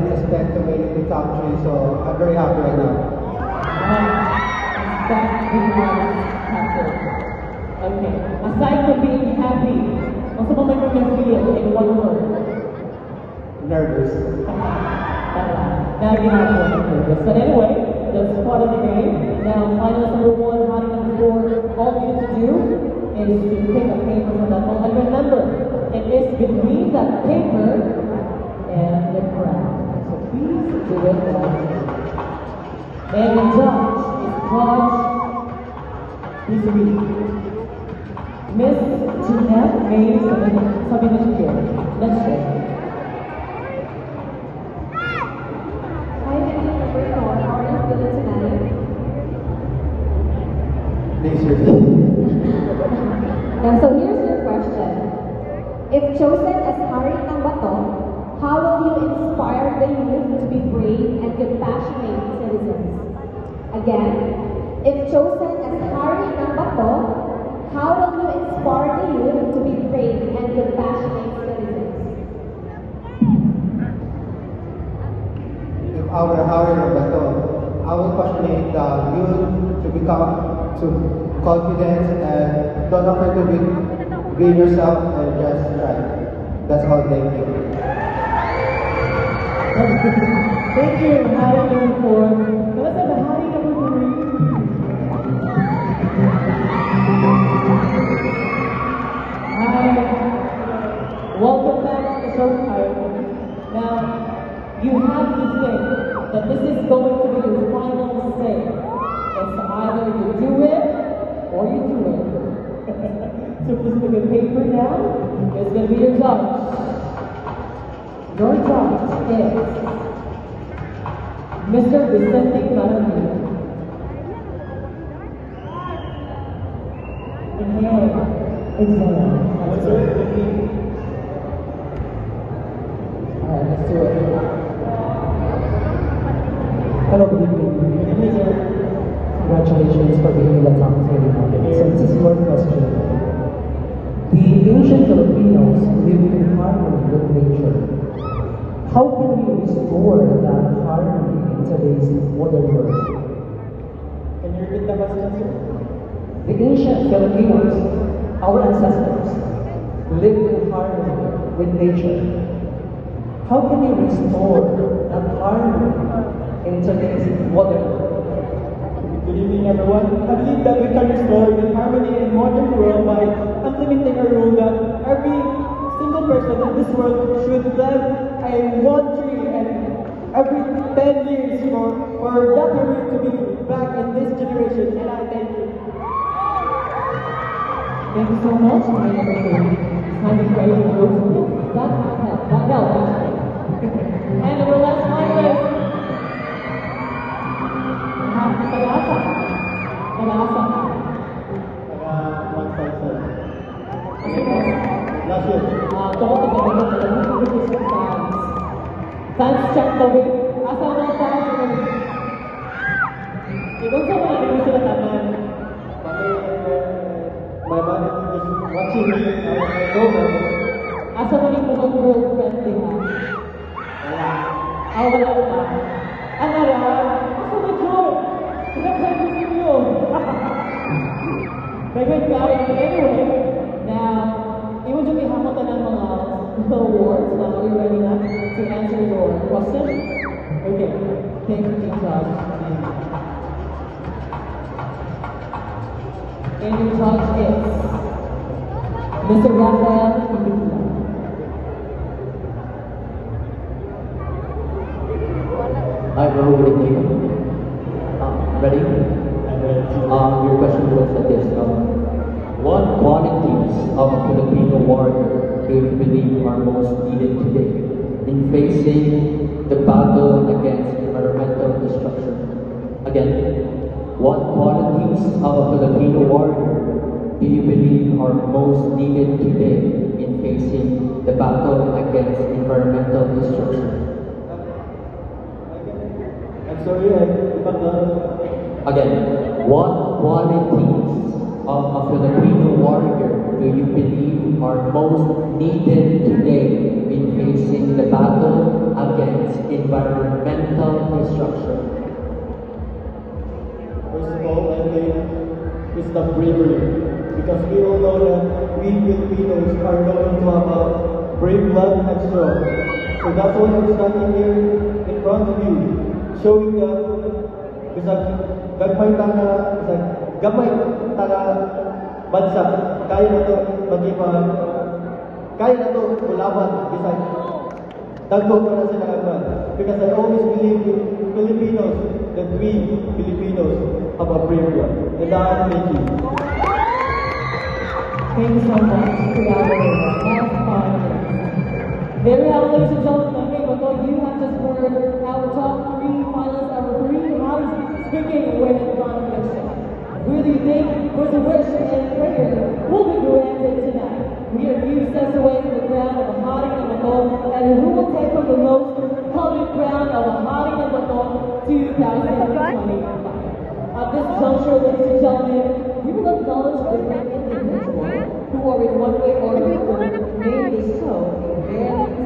didn't expect to make the top 3, so I'm very happy right now. That being happy. Okay. Aside from being happy, what's the moment you feel in one word? Nervous. Now you have one nervous. But anyway, that's part of the game. Now, finalist number 1, hottie number 4, all you need to do is to pick a paper from that bowl. And remember, it is between that paper and the crown. So please do it wisely. And the judge is Judge Bisri. Miss Jeanette May Sabinashkir. Let's go. Hi, Henry number 4. How are you feeling tonight? Please repeat. And so here's your question. If chosen as Hari ng Bato, how will you inspire the youth to be brave and compassionate citizens? Again, if chosen as Hari ng Bato, how will you inspire the youth to be brave and compassionate citizens? If I were Howard or Bato, I would passionate the youth to become confident and don't afraid to be yourself and just try. That's all. Thank you. Thank you, hottie number 4. Let's have a hottie number 3. Hi. Welcome back to the show. Now, you have to think that this is going to be your final say. It's either you do it or you do it. So please pick a paper now. It's going to be your judge. Your judge is Mr. Vicente Maravilla. Inhale. Exhale. Alright, let's do it. Hello, good evening. Congratulations for being the top 30. So this is your question. The ancient Filipinos lived in harmony with nature. How can we restore that harmony in today's modern world? Can you repeat the question, sir? The ancient Filipinos, our ancestors, lived in harmony with nature. How can we restore that harmony in today's modern world? Good evening, everyone. I believe that we can restore the harmony in modern world by implementing a rule that every single person in this world should plant a one tree and every 10 years for that harmony to be back in this generation. And I thank you. Thank you so much. My name is Time to pray for those. That helped. That helped. And our last finalist. Pag-asa. Pag-asa. Last year. Fans check the way. Asa na fans? Ibang sa mga hindi mo sila taman. My mother is watching me. I know her. Asa na rin mo ang girlfriend nila? Wala. Wala pa. Ano lang? Asa na Joy? Pinag-sabi niyo. Very good. Anyway, now, i-would you hamutan ng mga awards. Now, are you ready na to answer your question? Okay. Thank you, Judge. And your judge is Mr. Rafael Ibigla. Hi, hello, good evening. Ready? Your question was like this. What qualities of a Filipino warrior do you believe are most needed today in facing the battle against environmental destruction? Again, what qualities of a Filipino warrior do you believe are most needed today in facing the battle against environmental destruction? I'm sorry, Again, what qualities of a Filipino warrior do you believe are most needed today in facing the battle against environmental destruction? First of all, I think it's the bravery. Because we all know that we Filipinos are known to have a brave blood and strong. So that's why I'm standing here in front of you, showing that bisag gagmay tanga bansa, kaya na to magipag, kaya na to ulaban bisag dagko pa na sila agad. Because I always believe in Filipinos, that we Filipinos have a brave blood. And thank you. Thank you so much for that. Last 5 minutes. There we have, ladies and gentlemen. Hey, although you have just heard our top 3 finalists, our 3 hottest speaking with conviction. Who do you think was a wish and prayer will be granted tonight? We are a few steps away from the crown of a hottie number 4, and who will take home the most coveted crown of a hottie number 4 2025? At this juncture, ladies and gentlemen, we will acknowledge different individuals who are in one way or another made this show a very